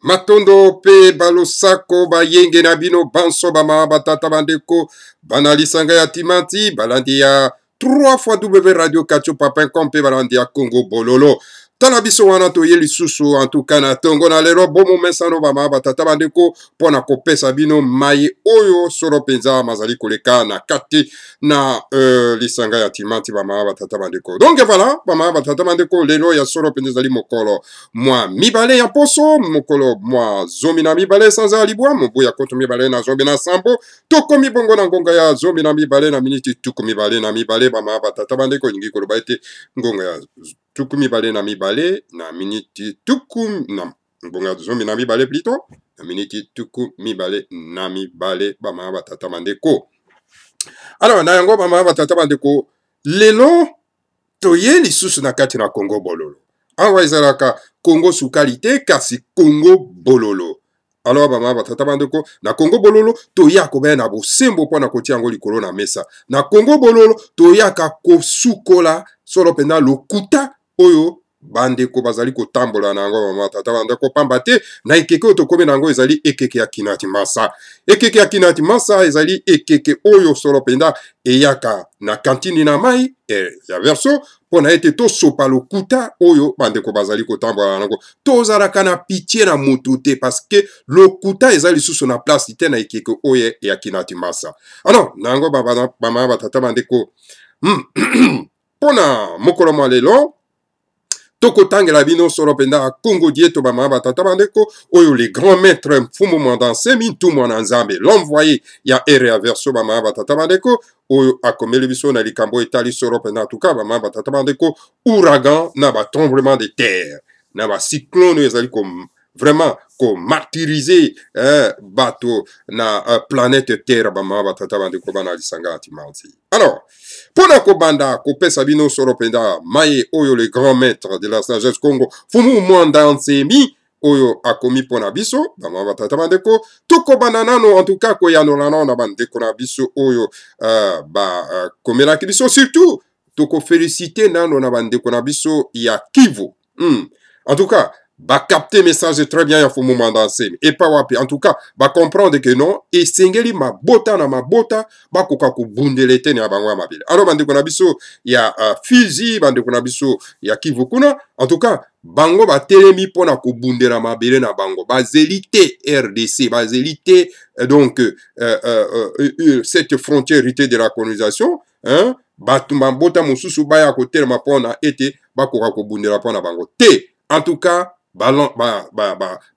Matondo pe balosako bayenge na bino banso bama batata bandeko banalisanga ya timati balandi ya 3 fois W Radio Kachopa.com pe balandi ya Congo Bololo. Tala biso wana toye lisusu en tout cas na tongo na lero bomo mesano bama batata bandeko pona kopesa bino mai oyo soro penza mazali koleka na kati na lisanga ya timati bama batata bandeko. Donc voilà bama batata bandeko lelo ya soro penza zali mokolo moi mibale ya poso mokolo moi zombie na mibale sanza alibwa mobu ya koto mibale na zombie na sambo toko mibongo na ngonga ya zombie na mibale na miniti tuku mibale na mibale bama batata bandeko nyingi koloba ete ngonga ya tuku mibale na mibale na miniti tuku na ngonga zombie na mibale plutôt na miniti tuku mibale na mibale bama batata bandeko. Alors na yango bama batata bandeko lelo toye lisusu na kati na Congo Bololo. Awa ezalaka Congo sous qualité kasi Congo Bololo. Alors bama batata bandeko na Congo Bololo toya kobe na bosembo pona kotia yango likolo na mesa. Na Congo Bololo toya ka kosukola solo pena lokuta oyo bandeko bazali kotambola na yango bama batata bandeko pamba te na ekeke oyo tokome na yango ezali ekeke ya Kinati Masa. Ekeke ya Kinati Masa ezali ekeke oyo solo pena eyaka na kantini na mai ya verso pona ete to sopa lokuta oyo bandeko bazali kotambola nango tozalaka na pitié na mutu te parce que lokuta ezali lisusu na place te na ekeke oyo ya Kinati Masa. Alors nango bama batata bandeko pona mokolo mwa lelo tokotangela bino solo penda Congo dieto bama batata bandeko oyo les grands maîtres Mfumu Mwandanse Mintu Mwana Nzambe l'envoyé ya ere verso bama batata bandeko oyo akomeli biso na likambo etali solo penda en tout cas bama batata bandeko ouragan na ba tremblement de terre na ba cyclone ezali comme vraiment ko martyriser bato na planète terre bama batata bandeko bana lisanga atimanti. Alors pona ko banda ko pesa bino solo penda maye oyo le grand maître de la sagesse Congo Mfumu Mwandanse mi oyo akomi pona biso bama batata bandeko toko bananano en tout cas ko yanolana na bandeko na biso oyo komelaki biso surtout toko féliciter nano na bandeko na biso ya Kivu. En tout cas capter message très bien ya Mfumu Mwandanse et pas wapi en tout cas comprendre que non et sengeli mabota na mabota koka ko bundele te na bango mabile. Alors bandeko na biso ya Fizi bandeko na biso ya Kivu kuna en tout cas bango telemi pona ko bundela mabile na bango bazélité RDC bazélité donc cette frontière de la colonisation batu mabota mususu baya ko telema pona ete koka ko bundela pona bango te. En tout cas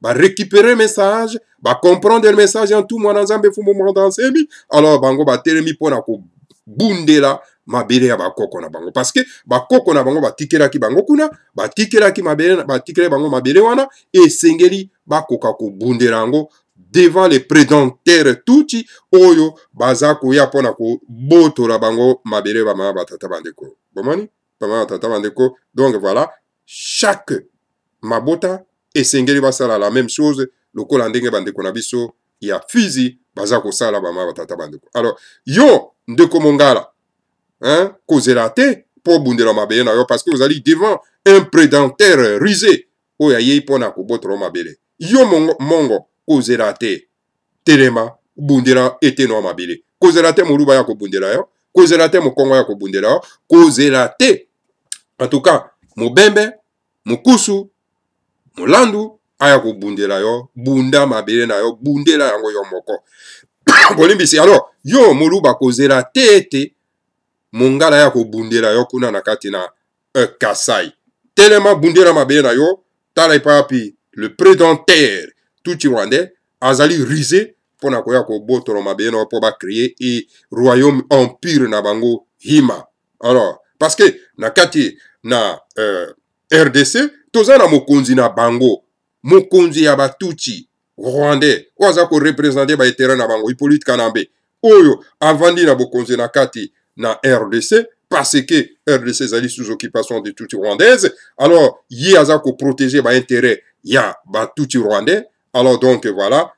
récupérer message, comprendre le message en tout Mwana Nzambe Mfumu Mwandanse mi alors bango telemi pona ko bundela mabele ya bakoko na bango parce que bakoko na bango batikelaki bango kuna batikelaki mabele batikele bango mabele wana et sengeli koka ko bundela ngo devant les prédateurs tuti oyo baza koya pona ko botola bango mabele bama batata bandeko bomani bama batata bandeko. Donc voilà chaque mabota esengeli basala la même chose lokola ndenge bandeko na biso ya Fizi baza kosala bama batata bandeko. Alors yo ndeko mongala kozela te po bundela mabele na yo parce que vous allez devant un prédateur rusé oyo yei pona kobotola mabele yo mongo kozela te telema bundela ete no mabele kozela te moluba ya kobundela yo kozela te mokongo ya kobundela yo kozela te en tout cas mobembe mukusu Molandu aya ko bundela yo bunda mabele na yo bundela yango yo moko bolimbisi. Alors yo moluba kozela tete mongala ya ko bundela yo kuna na kati na Kasai telema bundela mabele na yo tala papi le prédateur tout rwandais azali risé pona ko ya ko botolo mabele na po créer et royaume empire na bango hima. Alors parce que na kati na RDC tozana mokonzi na bango mokonzi ya batuti rwandais oza ko représenter ba etera na bango Hippolyte Kanambe oyo avandi na bokonzi na kati na RDC parce que RDC zali sous occupation de tuti rwandaise. Alors yi aza ko protéger ba intérêt ya batuti rwandais. Alors donc voilà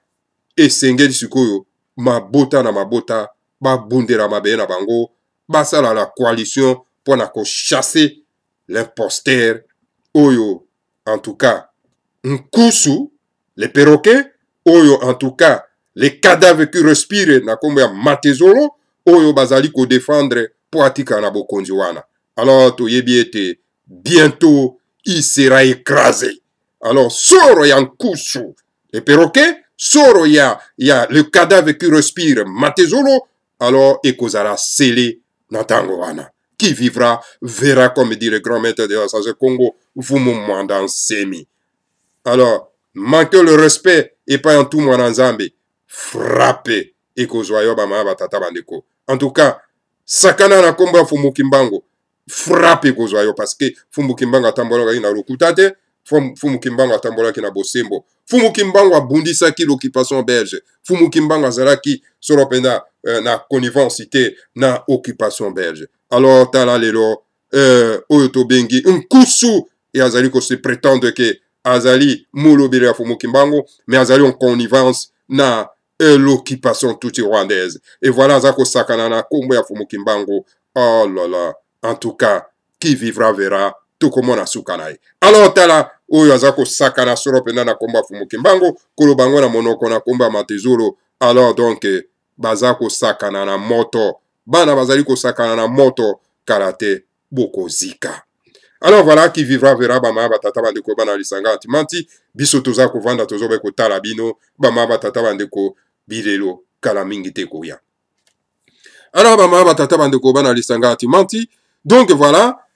esengeli sikoyo mabota na mabota bundela mabele na bango basala la coalition pona ko chasser l'imposteur oyo en tout cas nkusu les perroquets, oyo en tout cas, les cadavres qui respirent na kombo ya matezolo, oyo bazali ko défendre po atika na bokonzi wana. Alors, toyebi ete, bientôt, il sera écrasé. Alors, soro ya nkusu, les perroquets, soro ya le cadavre qui respire matezolo, alors ekozala scellé na tango wana. Qui vivra verra, comme dit le grand maître de la Sage Congo, vous m'en semi. Alors, manquez le respect et pas en tout mon ensemble. Frappez et kozwayo bama batata bandeko. En tout cas, sakana na komba Fumukimbango. Frappez kozwayo parce que Fumukimbango atambola na rukutate, Fumukimbango atambola ki na bosembo. Fumukimbango abundisa ki l'occupation belge. Fumukimbango azalaki soropenda na connivence na occupation belge. Alors tala lelo oyo tobengi nkusu et azali ko se prétendre que azali mulobele ya Fumukimbango mais azali en connivence na l'occupation toute rwandaise. Et voilà zako sakana na kombo ya Fumukimbango. Oh là là, en tout cas, qui vivra verra, tout comme on a soukanaï. Alors tala oyo azako sakana soropenda na kombo ya Fumukimbango, kolobango na monoko na kombo ya matezolo. Alors donc bazako sakana na moto. Bana bazali ko sakana na moto karate boko zika. Alors voilà, qui vivra verra bama batata bandeko bana lisanga antimanti biso toza ko vanda tozo be ko tala bino bama batata bandeko bilelo kala mingi te ko ya. Alors bama batata bandeko bana lisanga antimanti. Donc voilà,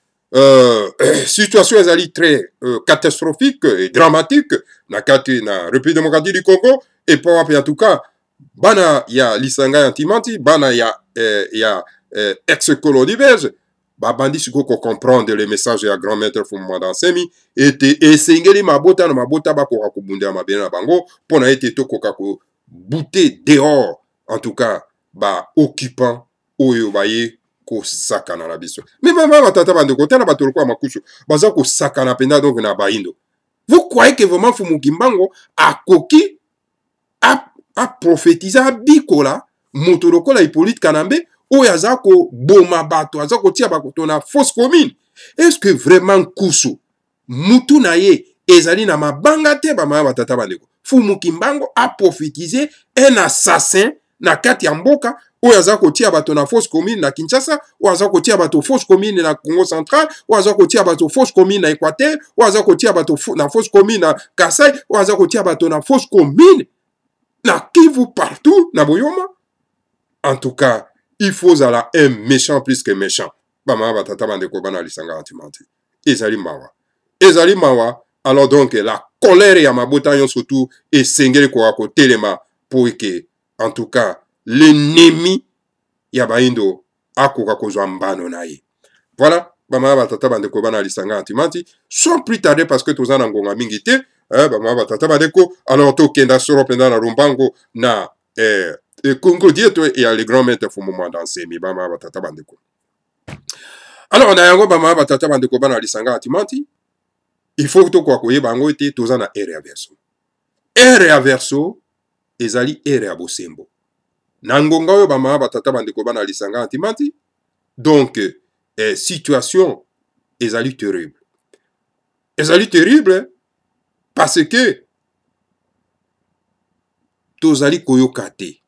situation ezali très catastrophique et dramatique na kati na République démocratique du Congo et pour en tout cas bana ya lisanga antimanti bana ya ex-colonie belge. Babandi siko ko comprendre le message ya grand maître Fumumanda Nsemi ete esengeli mabota na mabota bako ko bunda mabena na bango pona ete tokoka ko bouter dehors en tout cas ba occupant oyo baye ko sakana na biso. Mais mama batata bande ko tala batolo kwa makusu baza ko sakana penda donc na baindo. Vous croyez que vraiment Fumukimbango a koki a prophétisé a bikola motolokola Hippolyte Kanambe oyo azako boma bato azako tia bakoto na fausse commune. Est-ce que vraiment kusu mutu na ye ezali na mabanga te ba mama batata bandeko? Fumukimbango a prophétisé un assassin na kati ya mboka oyo azako tia bato na fausse commune na Kinshasa, oyo azako tia bato fausse commune na Congo central, oyo azako tia bato fausse commune na Équateur, oyo azako tia bato na fausse commune na Kasai, oyo azako tia bato na fausse commune na Kivu partout na Boyoma. En tout cas, il faut aller un méchant plus que méchant. Bama batata bandeko bana lisanga antimanti. Ezali mawa. Ezali mawa. Alors donc la colère ya mabota yon surtout et sengeli ko ako telema pour que en tout cas l'ennemi ya baindo akoka kozwa mbano na ye. Voilà, bama batata bandeko bana lisanga antimanti. Sans plus tarder parce que tozana ngonga mingi te, bama batata bandeko alors to kenda soro penda na rumbango na Congo Dieto et le grand maître Fumumanda Nsemi bama batata bandeko. Alors on a yango bama batata bandeko bana lisanga antimanti. Il faut to kwa koyeba yango ete toza na ere averso. Ere averso ezali ere ya bosembo. Na ngonga oyo bama batata bandeko bana lisanga antimanti. Donc situation ezali terrible. Ezali terrible parce que tozali koyoka te.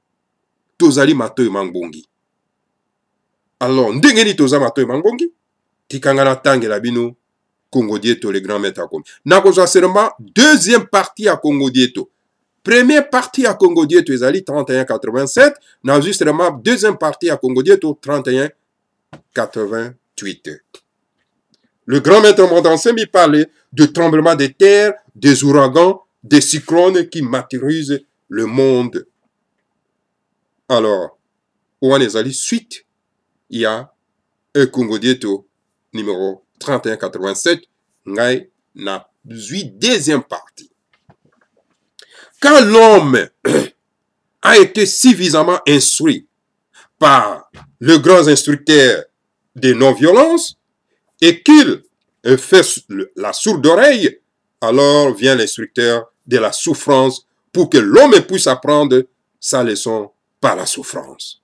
Tozali matoyi mangbongi. Alors, ndengeni toza matoyi mangbongi, tikanga na tangela bino Congo Dieto, le grand maître akomi. Nakozwa seulement deuxième partie à Congo Dieto. Première partie à Congo Dieto ezali 31-87, na justement deuxième partie à Congo Dieto 31-88. Le grand maître Nsemi parlait de tremblements de terre, des ouragans, des cyclones qui martyrisent le monde. Alors, Ouane ezali suite, il y a un Congo Dieto numéro 31-87, ngai na deuxième partie. Quand l'homme a été suffisamment instruit par le grand instructeur de non-violence et qu'il fait la sourde oreille, alors vient l'instructeur de la souffrance pour que l'homme puisse apprendre sa leçon par la souffrance.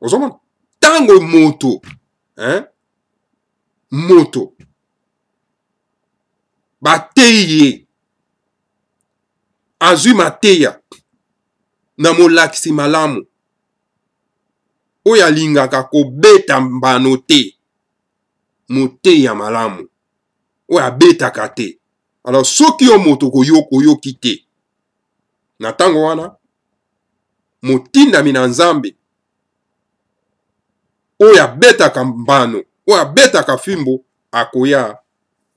Ozomon, tango moto, hein? Moto. Bateye. azwi mateya na molakisi malamu oyo alingaka kobeta mbano te moteya malamu oyo abetaka te. Alors soki yo moto koyoki te na ntango wana motindami na nzambe oyo abetaka mbano oyo abetaka fimbo akoya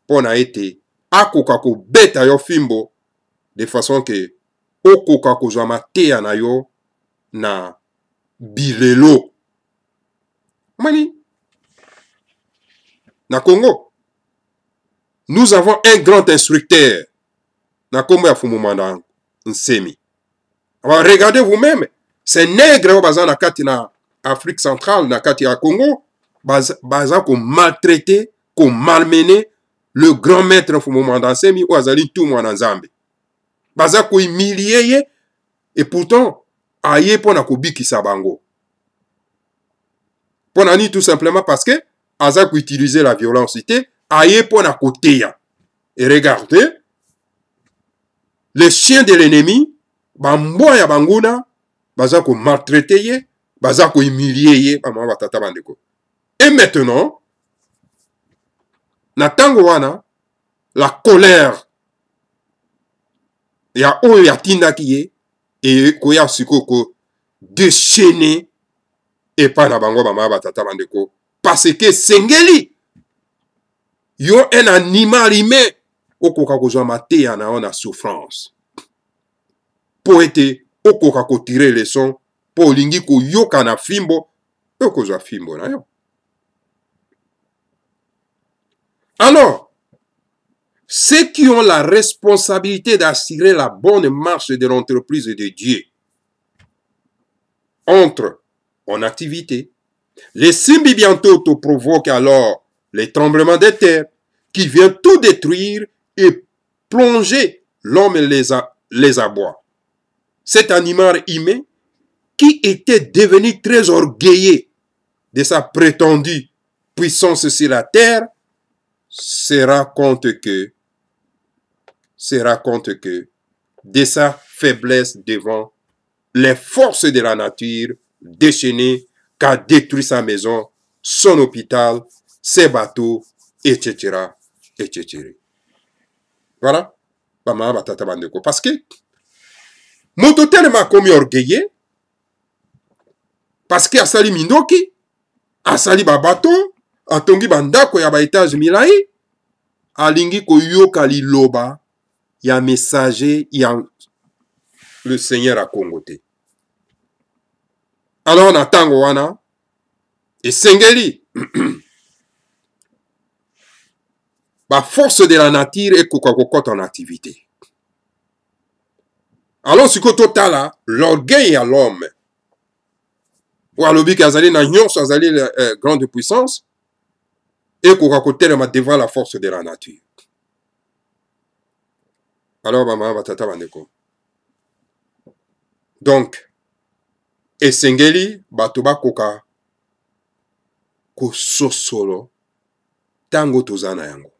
mpo na ete akoka kobeta yo fimbo de façon ke okoka kozwa mateya na yo na bilelo. Mani na Congo nous avons un grand instructeur na kombo ya Fumumanda Nsemi. Alors regardez vous-même, ces nègres oyo baza na kati na Afrique centrale na kati ya Congo baza ko maltraiter ko malmener le grand maître Fumumanda Nsemi oyo azali ntumwa na Nzambe. Baza ko humilier ye et pourtant aye pona kobikisa bango. Pona ni tout simplement parce que aza ko utiliser la violence aye pona koteya. Et regardez, les chiens de l'ennemi bambwa ya banguna baza ko maltraiter ye, baza ko humilier ye ba mama batata bandeko. Et maintenant na tango wana la colère ya oyo ya tindaki ye e koya sikoko déchaîner et pas na bango ba mama batata bandeko parce que sengeli yo un animal humain okoka kozwa mateya na yo na souffrance po ete okoka kotire leson po olingi koyoka na fimbo okozwa fimbo na yo. Alors ceux qui ont la responsabilité d'assurer la bonne marche de l'entreprise de Dieu entrent en activité. Les Simbi bientôt provoquent alors les tremblements de terre qui viennent tout détruire et plonger l'homme les aboie. Cet animal humain qui était devenu très orgueilleux de sa prétendue puissance sur la terre se rend compte que de sa faiblesse devant les forces de la nature déchaînées qu'a détruit sa maison, son hôpital, ses bateaux, etc. etc. Voilà. Parce que moto tellement comme orgueilleux, parce que asali mindoki, asali ba bateau, atongi bandako ya ba étage milai, alingi koyoka liloba ya messager ya le Seigneur a Congoté. Alors na tango wana esengeli ba force de la nature ekoka kokota en activité. Alors siko totala l'orgueil à l'homme ou alobi kazali na nyonso azali grande puissance ekoka kotelema devant la force de la nature. Alors mama batata bandeko, donc esengeli bato bakoka kososolo tango tozana yango.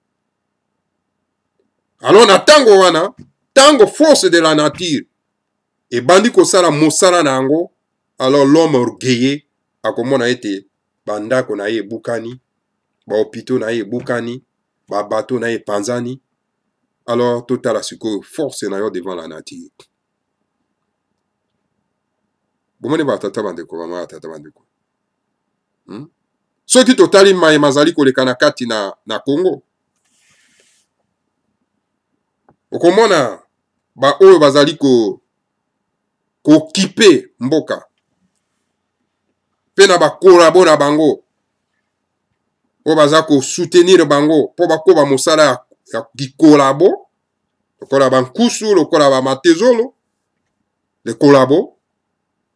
Alors na tango wana, tango force de la nature et bandi kosala mosala na yango, alors l'homme orgueilleux akomona ete bandako na ye bukani, ba hôpitaux na ye bukani, ba bateau na ye panzani. Alors totala siko force na yo devant la nature. Bomone ba tata bandeko, mama tata bandeko. Soki totali maye mazali koleka na kati na Congo. Okomona ba oyo bazali ko kipe mboka. Pe na ba kolabo na bango. O baza ko soutenir bango po bakoba mosala ya kikolabo. Lokola ba nkusu, lokola ba matezolo. Le kolabo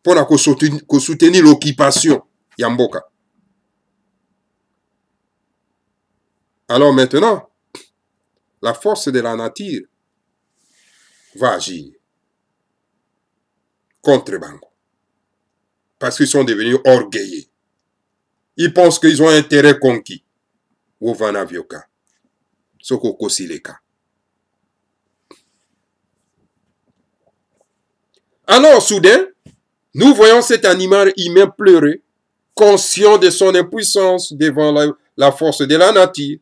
pour na ko soutenir l'occupation ya mboka. Alors maintenant, la force de la nature va agir contre Bango. Parce qu'ils sont devenus orgueilleux. Ils pensent qu'ils ont un intérêt conquis. Wovana Vioka. Soko Kosileka. Alors, soudain, nous voyons cet animal humain pleurer, conscient de son impuissance devant la force de la nature.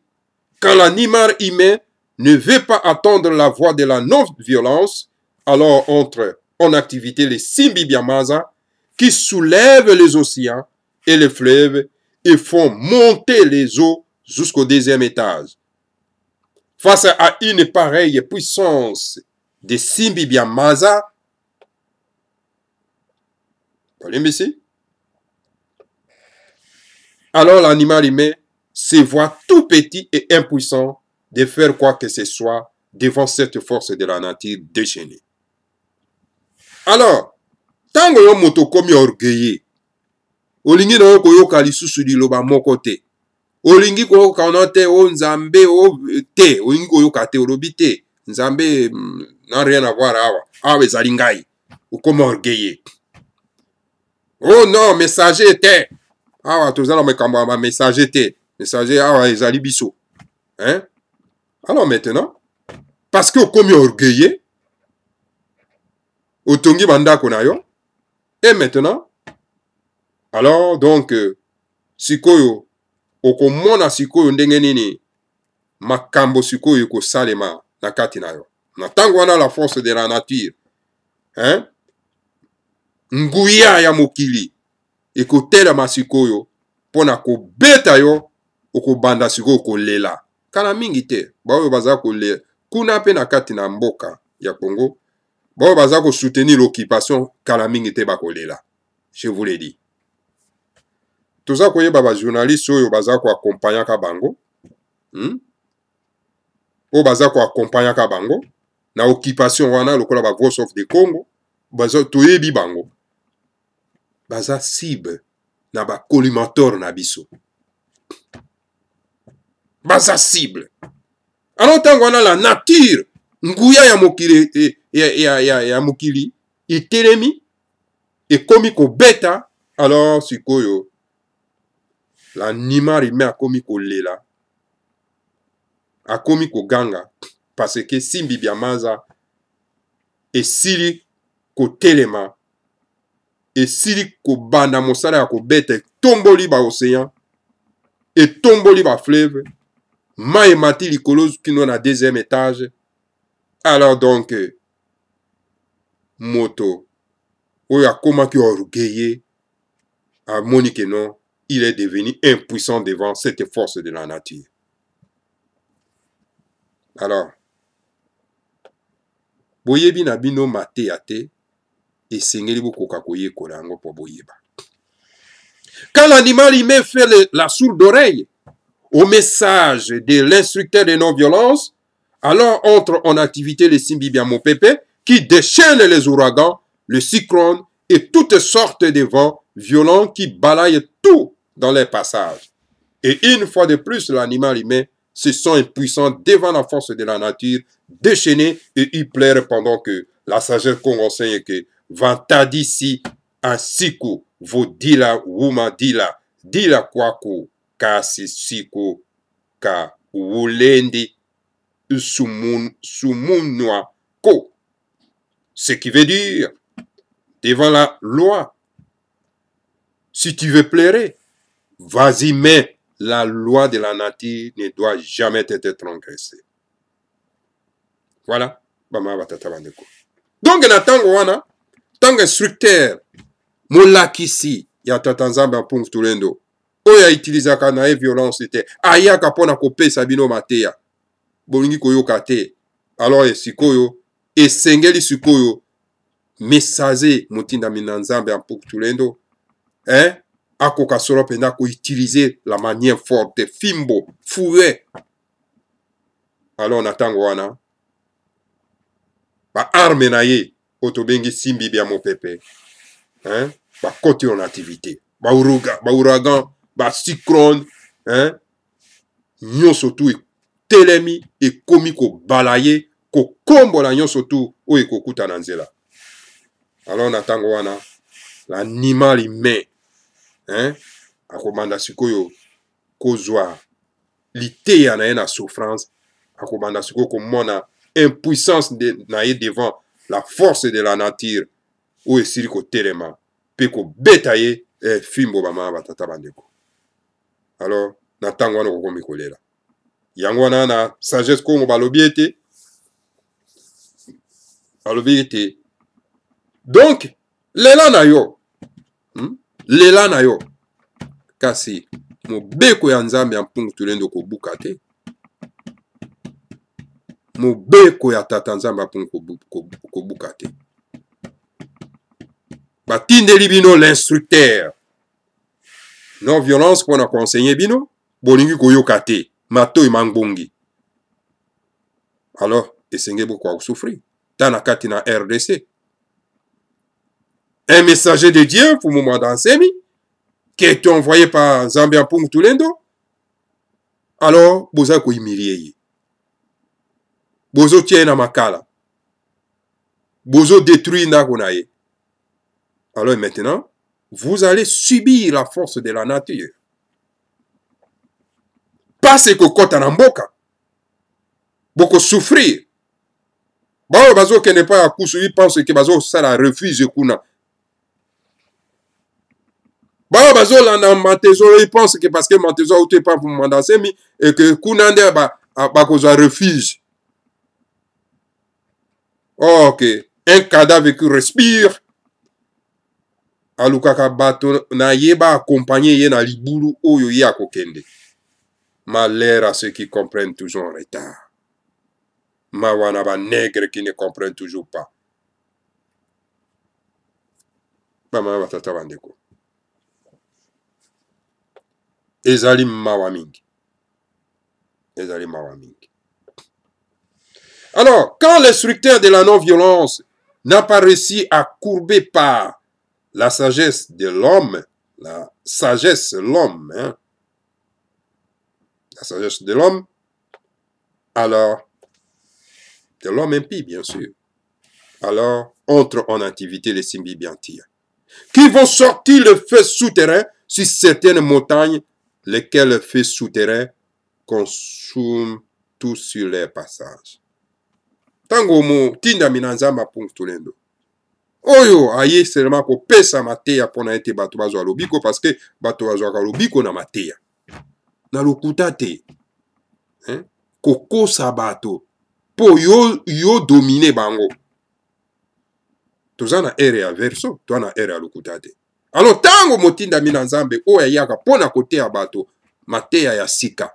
Quand l'animal humain ne veut pas attendre la voie de la non-violence, alors entre en activité les Simbi Biamaza qui soulèvent les océans et les fleuves et font monter les eaux jusqu'au deuxième étage. Face à une pareille puissance de Simbi Biamaza, alors l'animal humain se voit tout petit et impuissant de faire quoi que ce soit devant cette force de la nature déchaînée. Alors, tango yo moto komi orgueilleux, olingi na yo koyoka lisusu liloba moko te, olingi koyoka na te o nzambe o te, olingi koyoka te olobi te, nzambe n'a rien à voir awa ezali ngai, okomi orgueilleux. Oh non, messager te, awa tozala makambo ya messager te, messager awa ezali biso. Hein? Alors maintenant, parce que okomi orgueilleux, otongi bandako na yo, et maintenant, alors donc, sikoyo, okomona sikoyo ndenge nini, makambo sikoyo kosalema na kati na yo. Na tango wana la force de la nature, hein? Nguya ya mokili, ekotelema sikoyo, pona kobeta yo, okobanda sikoyo kolela. Kana mingi te, baoyo baza kolela, kuna pe na kati na mboka ya Congo, baoyo baza ko soutenir l'occupation, kana mingi te bakolela. Je vous l'ai dit. Toza koyeba ba journaliste oyo baza ko accompagner ka bango. O baza ko accompagner ka bango na occupation wana lokola ba Voice of the Congo, baza toyebi bango. Baza cible na ba collimateur na biso. Baza cible. Alors tango wana la nature nguya ya mokili ya mokili itelemi ekomi ko beta, alors sikoyo l'animal humain akomi kolela, akomi koganga, parce que Simbi Biamaza esili kotelema, esili kobanda mosala ya kobeta, tomboli ba océan, etomboli ba fleuve, ma emati likolo kino na deuxième étage. Alors donc, moto, oyo akomaki orgueilleux, amoni que non, il est devenu impuissant devant cette force de la nature. Alors, boyebi na bino mate ate, esengeli bokoka koyekola yango po boyeba. Quand l'animal humain fait la sourde oreille au message de l'instructeur de non-violence, alors entre en activité les Simbi Biamopepe qui déchaînent les ouragans, le cyclone et toutes sortes de vents violents qui balayent tout dans les passages. Et une fois de plus, l'animal humain se sent impuissant devant la force de la nature, déchaîné et il pleure pendant que la sagesse qu'on enseigne que vantadi si ansiku vodila wuma dila kwaku kasi siku ka wulendi sumunwa ko. Ce qui veut dire, devant la loi, si tu veux pleurer, vas-y, mais la loi de la nature ne doit jamais être transgressée. Voilà. Donc, na tango wana, tango instructeur, molakisi, ya tatanzamba mpung tulendo, oya itilizaka na violence te, ayaka pona kopesa bino mateya, bolingi koyoka te, alors sikoyo, esengeli sikoyo, messager mutinda minanzambe mpung tulendo, hein? Akoka solo penda ko utiliser la manière forte, fimbo, fouet. Alors natango wana, ba arme na ye, otobengi Simbi Biamopepe, hein? Ba kote en activité, ba ouragan, ba cyclone, hein? Nyonso tu telemi et komi ko balaye, ko kombo la nyonso tu o ekokuta na nzela. Alors natango wana, l'animal humain, hein? Akomanda sikoyo kozwa liteya na ye na souffrance, akomanda sikoyo komona impuissance na ye devant la force de la nature, oyo esili kotelema mpe kobeta ye fimbo bamama batata bandeko. Alors na ntango wana okokomi kolela yango wana na sagesse kongo balobi ete donc lela na yo lela na yo kasi mobeko ya nzambe ya mpungu tulendo kobuka te, mobeko ya tata nzambe ya mpungu kobuka te. Batindeli bino l'instructeur non violence mpona koenseigner bino bolingi koyoka te matoi mangbongi. Alors esengeli bokoka kosouffrir tana kati na RDC. Un messager de Dieu pour Mouma Dansemi qui est envoyé par Zambia Mpungu Tulendo. Alors boza ko humilier, bozo tie na makala, bozo détruire ndako na ye. Alors maintenant vous allez subir la force de la nature. Parce que kota na mboka boko souffrir. Bao bazo kende pa ya kusu, ils pensent que bazo sala refuge kuna. Bao bazo landa Matezo, ils pensent que parce que Matezo a outé pas pour Mandasemi et que kuna nde ba koza refuge. Oh, ok, un cadavre qui respire. Alukaka bato na yeba accompagner ye na libulu oyo ye akokende. Malheur à ceux qui comprennent toujours en retard. Mawana ba nègre qui ne comprennent toujours pas. Bama batata bandeko. Ezali mawa mingi. Ezali mawa mingi. Alors, quand l'instructeur de la non-violence n'a pas réussi à courber par la sagesse de l'homme, la sagesse de l'homme, hein, la sagesse de l'homme, alors, de l'homme impie, bien sûr, alors entre en activité les Simbibiantia, qui vont sortir le feu souterrain sur certaines montagnes, lesquelles le feu souterrain consume tout sur leur passage. Tango mo tinda minanzamba Mpungu Tulendo. Oyo aye seulement ko pesa mateya pona ete bato bazwa lobiko parce que bato bazwa ka lobiko na mateya. Na lokuta te. Hein? Kokosa bato po yo domine bango. Toza na ere ya verso, toza na ere ya lokuta te. Alors tango motinda minanzambe oyo ayaka pona kote ya bato mateya ya sika.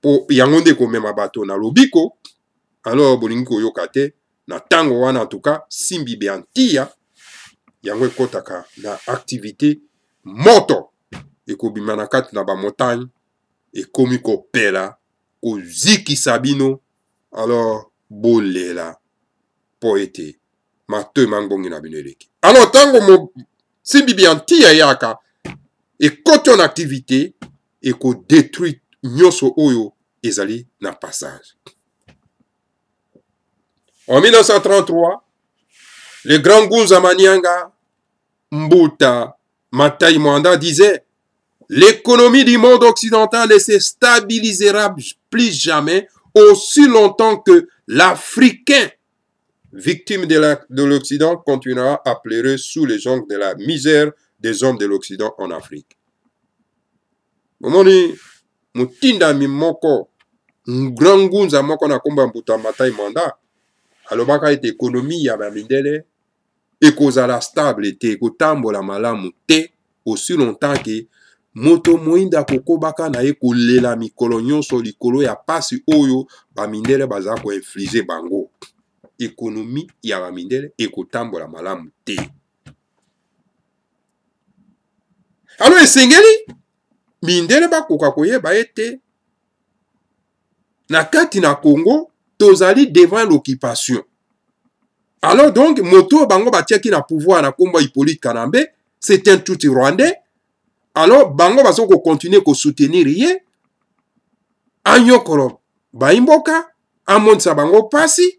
Po yango nde komema bato na lobiko. Alors bolingi koyoka te na tango wana en tout cas Simbibiantia yango ekotaka na activité moto ekobima na kati na ba montagne ekomi kopela kozikisa bino. Alors bolela po ete matoi mangbongi na bino eleki. Alors tango Simbibiantia yaka ekoti en activité ekodétruire nyonso oyo ezali na passage. En 1933, le grand Ngunza Manyanga Mbuta Matai Mwanda disait « L'économie du monde occidental ne se stabilisera plus jamais aussi longtemps que l'Africain, victime de l'Occident, continuera à pleurer sous les ongles de la misère des hommes de l'Occident en Afrique. » Momoni mutinda mimoko grand Ngunza moko na komba Mbuta Matai Mwanda alobaka ete économie ya bamindele ekozala stable te, ekotambola malamu te aussi longtemps que moto moinda kokobaka na ye kolela mikolo nyonso likolo ya pasi oyo bamindele baza ko infliger bango. Économie ya bamindele ekotambola malamu te. Alors esengeli mindele bakoka koyeba ete na kati na Congo tozali devant l'occupation. Alors donc, moto bango batiaki na pouvoir na kombo Hippolyte Kanambe, c'est un tout rwandais. Alors bango baso ko continuer ko soutenir ye. Anyokoro baimboka, amonsa bango pasi.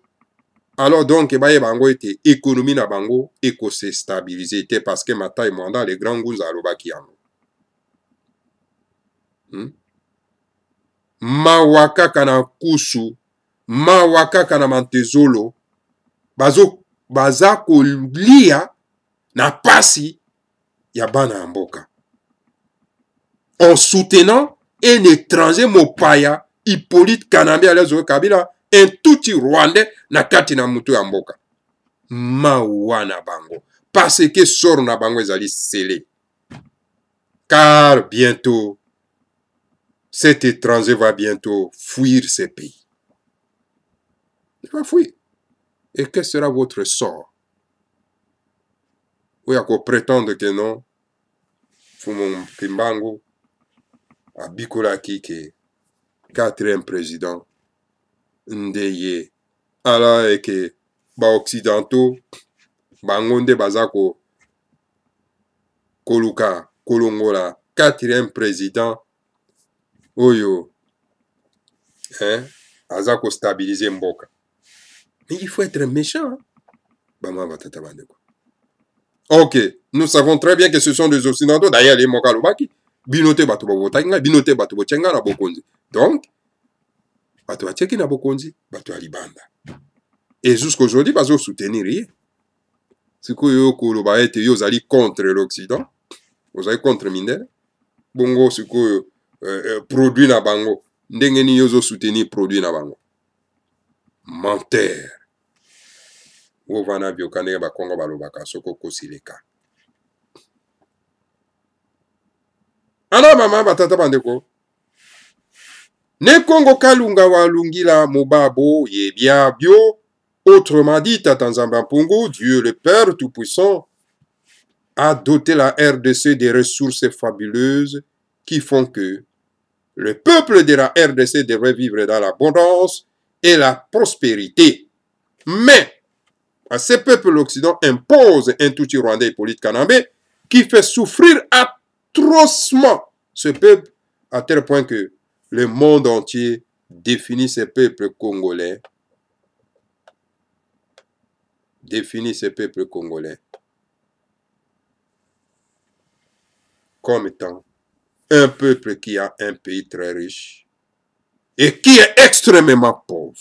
Alors donc baye bango ete économie na bango eko se stabiliser te parce que Matai Mwanda le grand Ngunza alobaki yango. Mawaka kana kusu Mawaka kana Mantezolo baza kolia na pasi ya bana ya mboka. En soutenant un étranger mopaya, Hippolyte Kanambe Alain Kabila, un tuti rwandais na kati na mutu ya mboka. Mawa na bango. Parce que sort na bango ezali scellé. Car bientôt, cet étranger va bientôt fuir ce pays. Il va fuir. Et quel sera votre sort? Vous avez prétendre que non. Fumon Kimbango a Bikolaki que 4e président Ndeye. Alors et que ba occidentaux bangonde bazako Koluka Kolongola 4e président Oyo azako stabiliser mboka. Mais il faut être méchant. Ok, nous savons très bien que ce sont des occidentaux. D'ailleurs, les Mokalobaki, binote batubo botanga, binote batubo chenga na bokonzi. Donc, batu acheki na bokonzi, batu alibanda. Et jusqu'aujourd'hui, bazo soutenir rien. Si yo koloba ete yo zali contre l'Occident, vous allez contre Mindele. Bongo si produit na bango, ndenge ni yo zo soutenir produit na bango. Menteur. Wovana biokane ba Kongo balobaka soko kosileka. Ana mama batata bandeko. Ne Kongo kalunga walungila mobabo yebia bio. Autrement dit, Tata Nzamba Mpongo, Dieu le Père Tout-Puissant, a doté la RDC des ressources fabuleuses qui font que le peuple de la RDC devrait vivre dans l'abondance et la prospérité. Mais à ce peuple, l'Occident impose un tout Rwandais Hippolyte Kanambe qui fait souffrir atrocement ce peuple à tel point que le monde entier définit ce peuple congolais comme étant un peuple qui a un pays très riche et qui est extrêmement pauvre.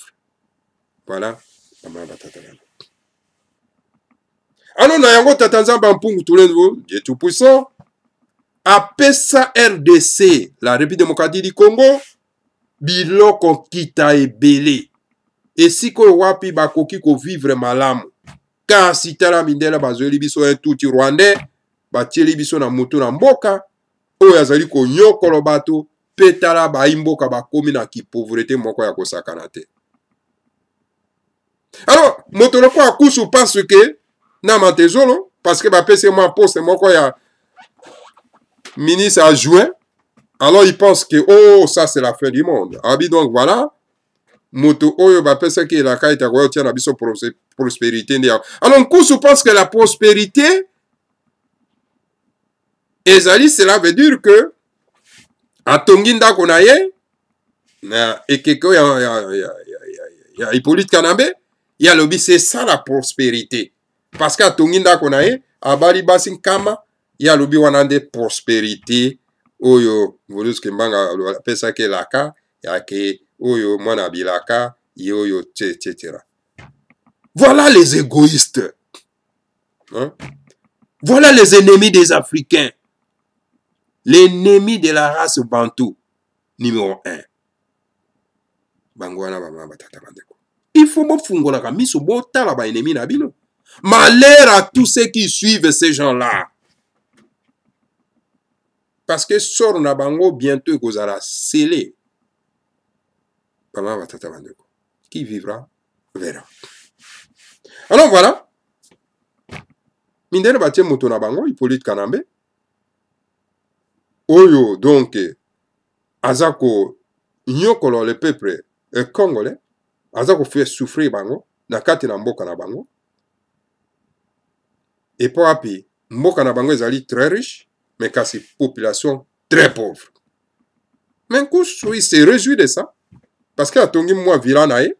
Voilà. Alors, na yango Tata Nzamba Mpongo tout le niveau, Dieu Tout-Puissant, apesa RDC, la République démocratique du Congo, biloko kita ebele. Et si ko wapi bakoki ko vivre malamu. Car si tala mindela bazoli biso un tuti rwandais, batieli biso na mutu na mboka, oyo azali ko nyokolo bato, petala ba imboka bakomi na ki pauvreté moko ya kosakana te. Alors, motoloko akusu parce que na matezolo, parce que bapese moi poste moko ya ministre adjoint, alors il pense que oh ça c'est la fin du monde. Abi donc voilà. Moto oyo bapesa ki la kaita kwa tia na biso prospérité ndia. Alors Nkusu pense que la prospérité ezali, cela veut dire que atongi ndako na ye na ekeko ya Hippolyte Kanambe ya lobi, c'est ça la prospérité. Parce que atongi ndako na ye abali basi nkama ya lobi wana nde prospérité oyo volus kembanga pesa ke laka ya ke oyo mwana bilaka yoyo etc. Voilà les égoïstes. Hein? Voilà les ennemis des Africains. L'ennemi de la race bantou numéro 1. Bangwana bama batata bandeko. Il faut mofungola ka miso botala ba ennemi na bino. Malheur à tous ceux qui suivent ces gens-là. Parce que sort na bango bientôt kozala scellé. Qui vivra verra. Alors voilà. Mindele batie moto na bango Hippolyte Kanambe. Oyo donc azako nyokolo le peuple congolais. Azako fait souffrir bango na kati na mboka na bango. Et pour api mboka na bango ezali très riche, mais kasi population très pauvre. Mais Nkusu il se réjouit de ça. Parce que atongi moi vila na ye,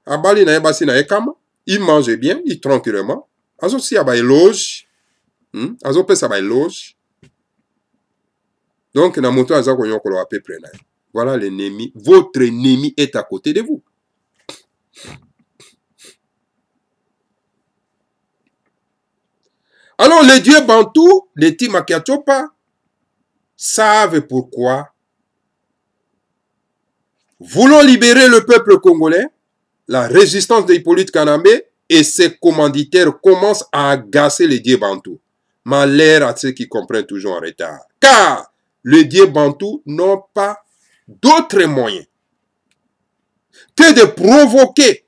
abali na ye basi na ye kama, il mange bien, il tranquillement. Azo si aba éloge, azo pesa ba éloge. Donc na moto aza ko nyokolo a peu près na ye. Voilà l'ennemi, votre ennemi est à côté de vous. Alors les dieux bantous, les Timakatiapa, savent pourquoi, voulant libérer le peuple congolais, la résistance d'Hippolyte Kanambe et ses commanditaires commencent à agacer les dieux bantous. Malheur à ceux qui comprennent toujours en retard. Car les dieux bantous n'ont pas d'autre moyen que de provoquer,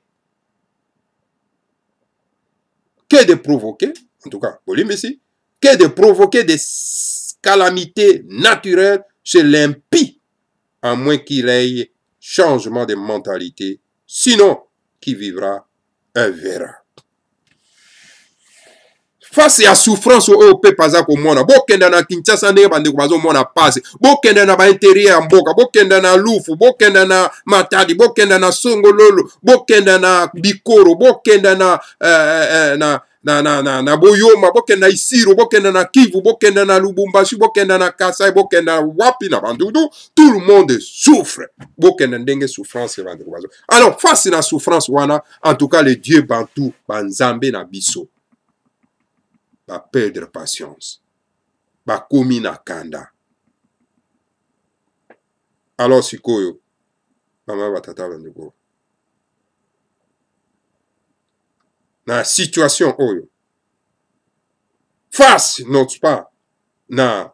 en tout cas, que de provoquer des calamités naturelles chez l'impie, à moins qu'il ait changement de mentalité. Sinon, qui vivra, un verra. Face à souffrance au peuple azako mona bokenda na Kinshasa ndenge bandeko bazo mona passe bokenda na ba intérieur ya mboka bokenda na Lufu bokenda na Matadi bokenda na Songololo bokenda na Bikoro bokenda na Boyoma bokenda na Isiro bokenda na Kivu bokenda na Lubumbashi bokenda na Kasai bokenda na Wapi na Bandundu, tout le monde souffre bokenda ndenge souffrance bandeko bazo. Alors face à la souffrance wana, en tout cas les dieux bantou banzambe na biso ba perdre patience, ba komi na kanda. Alors sikoyo, mama batata bandeko, na situation oyo, face notre pas na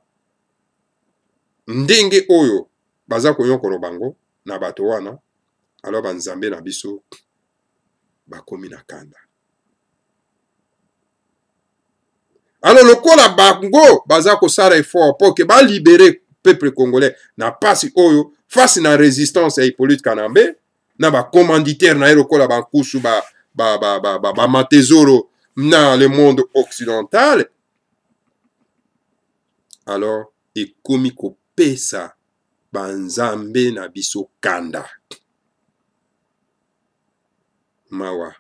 ndenge oyo baza koyokolo bango na bato wana, alors banzambe na biso ba komi na kanda. Alors le kola bango baza ko sara effort pour que ba libérer peuple congolais na pasi oyo face na résistance ya Hippolyte Kanambe na ba commanditaire na le kola bankusu ba matezoro na le monde occidental. Alors ekomi ko pesa banzambe na biso kanda mawa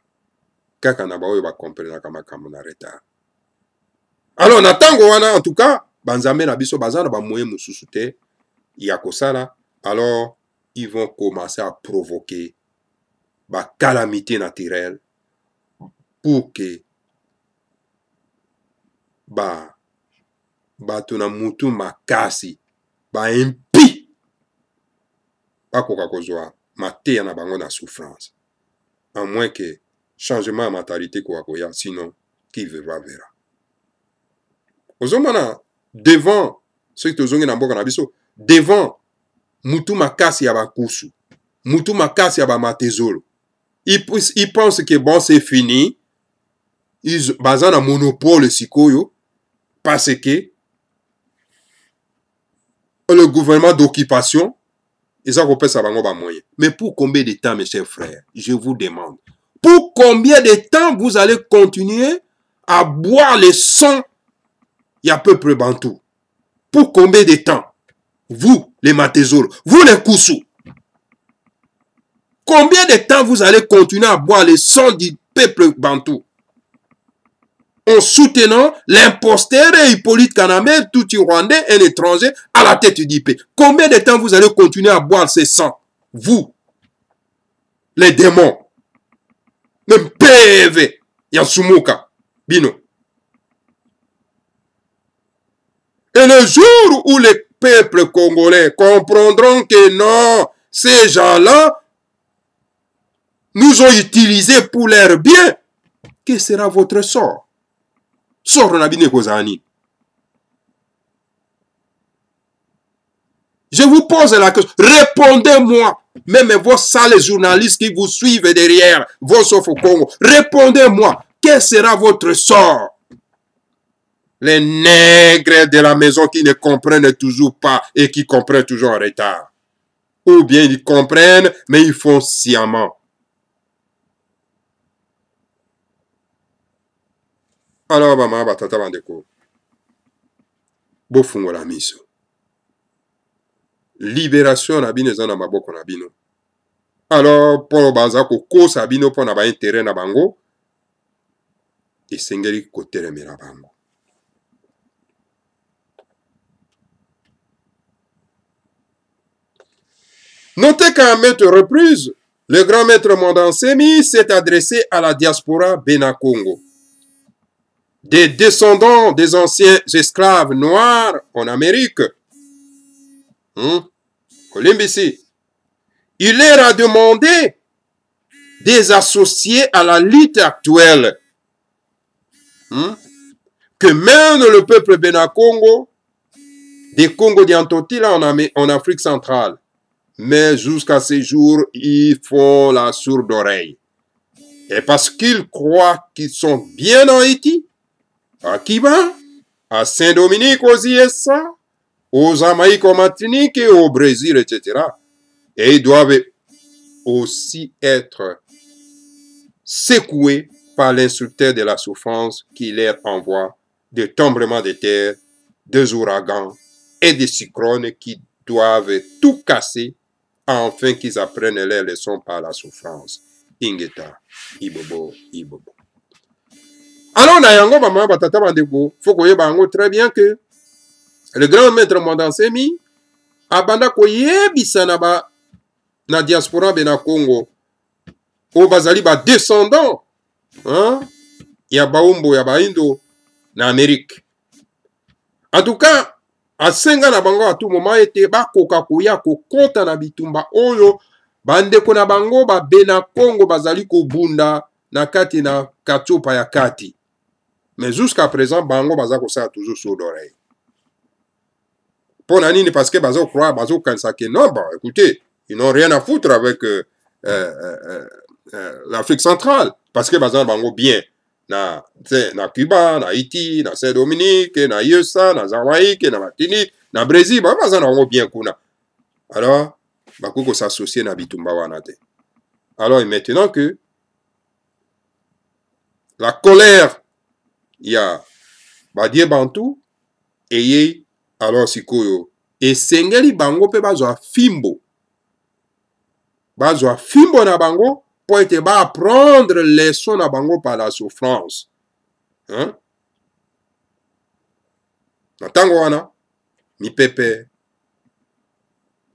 kaka na ba oyo ba comprendre kama kama na retard. Alors, na tango wana, en tout cas, banzambe na biso bazana ba moyen mususu te ya kosala, alors ils vont commencer à provoquer ba calamité naturelle pour que ba tona mutu makasi ba impi ba koka kozwa mateya na bango na souffrance, à moins que changement de mentalité kwa koya, sinon qui verra verra. Ozomana devant ceux qui ont na mboka na biso, devant mutu makasi ya bakusu, mutu makasi ya ba matezolo, ils pensent que bon c'est fini, ils bazan na monopole sikoyo parce que le gouvernement d'occupation ils ont ça bango ba moyen. Mais pour combien de temps mes chers frères, je vous demande, pour combien de temps vous allez continuer à boire le sang il y a peuple bantou? Pour combien de temps? Vous, les Matezolo, vous les Koussou, combien de temps vous allez continuer à boire le sang du peuple bantou en soutenant l'imposteur et Hippolyte Kanambe, tout Rwandais, un étranger, à la tête du pays? Combien de temps vous allez continuer à boire ce sang? Vous, les démons, même PV, Yansumuka, Bino. Et le jour où les peuples congolais comprendront que non, ces gens-là nous ont utilisés pour leur bien, que sera votre sort? Sort Nabine Kozani. Je vous pose la question, répondez-moi, même vos sales journalistes qui vous suivent derrière, vos sauf au Congo, répondez-moi, quel sera votre sort? Les nègres de la maison qui ne comprennent toujours pas et qui comprennent toujours en retard. Ou bien ils comprennent, mais ils font sciemment. Alors, maman, batata bandeko, bofungo la miso. Libération na bino na maboko na bino. Alors, pour baza ko kosa bino pour na ba intérêt na bango, esengeli ko telemela bango. Notez qu'à maintes reprises, le grand maître Mondansemi s'est adressé à la diaspora Bena-Congo. des descendants des anciens esclaves noirs en Amérique. Olimbisi. Il leur a demandé des associés à la lutte actuelle. Que mène le peuple Benakongo des Congo d'Antotila en Afrique centrale. Mais jusqu'à ce jour, ils font la sourde oreille. Et parce qu'ils croient qu'ils sont bien en Haïti, à Kiba, à Saint-Dominique, aux ISA, aux Jamaïques, aux Martinique et au Brésil, etc. Et ils doivent aussi être secoués par l'insulteur de la souffrance qui leur envoie des tremblements de terre, des ouragans et des cyclones qui doivent tout casser afin qu'ils apprennent leurs leçons par la souffrance. Ingeta, Ibobo, Ibobo. Alors, Nayango, maman, batata, bandeko, faut qu'on y très bien que le grand maître Mondansemi, abanda koye bisanaba na diaspora bena Congo, o bazali ba descendant, ya baumbo, ya baindo, na Amérique. En tout cas, asenga na bango à tout moment ete bakoka koya kokota na bitumba oyo bandeko na bango ba bena Congo bazali kobunda na kati na katsopa ya kati. Mais jusqu'à présent bango baza kosala toujours sourd d'oreille. Pour nani parce que bazo croire bazo kansa que non, bah écoutez, ils n'ont rien à foutre avec l'Afrique centrale parce que baza bango bien. Na Cuba, na Haïti, na Saint-Dominique, na USA, na Jamaïque, na Martinique, na Brésil, bah ça n'a bien kuna. Alors, bakoko s'associer na bitumba wanate. Alors maintenant que la colère, il y a badie bantu et alors sikoyo et sengeli bango pe bazwa fimbo. Bazwa fimbo na bango pour être ba apprendre leçon à bango par la souffrance. Natango wana, mi pepe,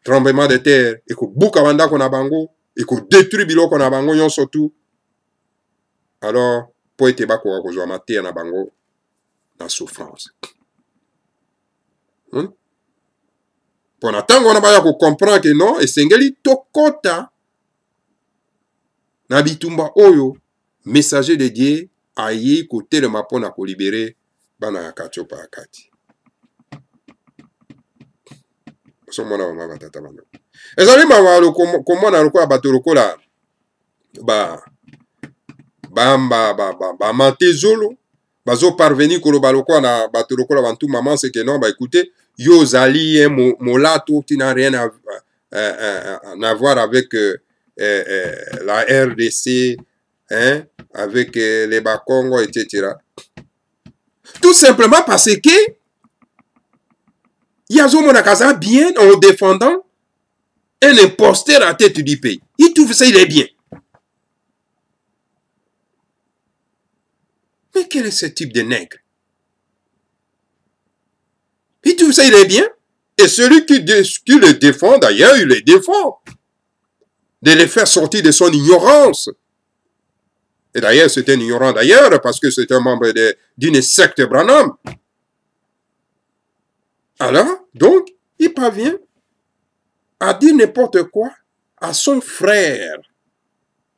tremblement de terre, et ko buka wanda ko na bango, et ko détruit biloko na bango yon surtout. Alors, pour être ba ko kozwa mater na bango, na souffrance. Pour natango wana ba ya ko comprendre que non, et sengeli tokota, na bitumba oyo, messager de Dieu, aye kote le mapona ko libérer, bana ya katiopa akati. Somona wa matata bana. Ezali ma lo komona lokola bato lokola ba mantezolo, bazo parvenir ko lo balokola na bato lokola bantu maman c'est que non, bah écoutez, yo zali molato qui n'a rien à voir avec la RDC, avec les Bakongo, etc. Tout simplement parce que Yazo Monakaza bien en défendant un imposteur à la tête du pays. Il trouve ça, il est bien. Mais quel est ce type de nègre? Il trouve ça, il est bien. Et celui qui le défend, d'ailleurs, il le défend. De les faire sortir de son ignorance. Et d'ailleurs, c'est un ignorant d'ailleurs, parce que c'est un membre d'une secte Branham. Alors, donc, il parvient à dire n'importe quoi à son frère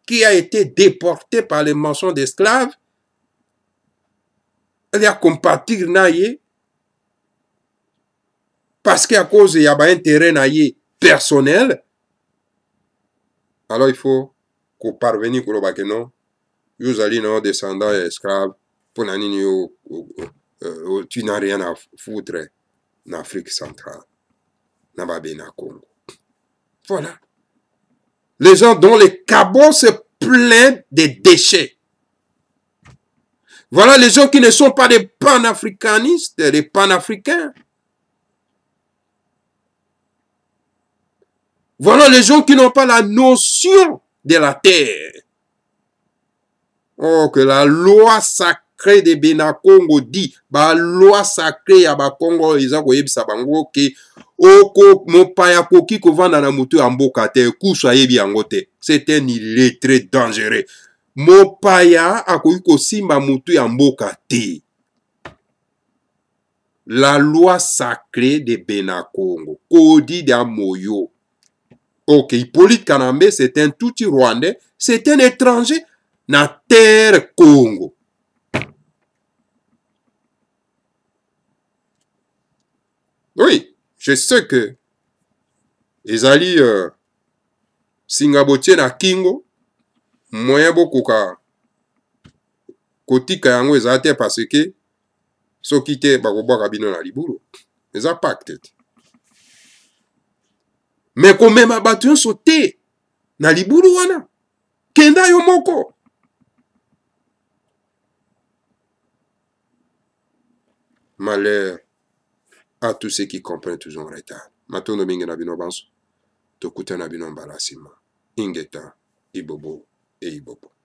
qui a été déporté par les mentions d'esclaves. Il a compatir naïe parce qu'à cause il y a un intérêt naïe personnel. Alors, il faut qu'on parvienne pour le non. Vous allez nos descendants esclaves pour tu n'as rien à foutre en Afrique centrale, dans le Congo. Voilà. Les gens dont les cabots se plaignent des déchets. Voilà les gens qui ne sont pas des panafricanistes, des panafricains. Voilà les gens qui n'ont pas la notion de la terre. Oh, que la loi sacrée de Benakongo dit, la loi sacrée ya Bakongo, ils ont koyebisa bango ke oko mopaya koki kovanda na mutu ya mboka te, kusu ayebi yango te. C'est un illettré dangereux. Mopaya akoki kosimba mutu ya mboka te. la loi sacrée de Benakongo, Kodi d'Amoyo. Ok, Hippolyte Kanambe, c'est un Tutsi rwandais, c'est un étranger na terre Congo. Oui, je sais que ezali Singabotie na Kingo, moyen bokoka kotika yango ezala te parce que soki te bakobwaka bino na libulu. Eza pacte te. Mais komema bato nyonso te na libulu wana. Kenda yo moko. Malheur à tous ceux qui comprennent toujours en retard. Matondo mingi na bino banso. Tokuta na bino mbala sima. Ingeta, Ibobo et Ibobo.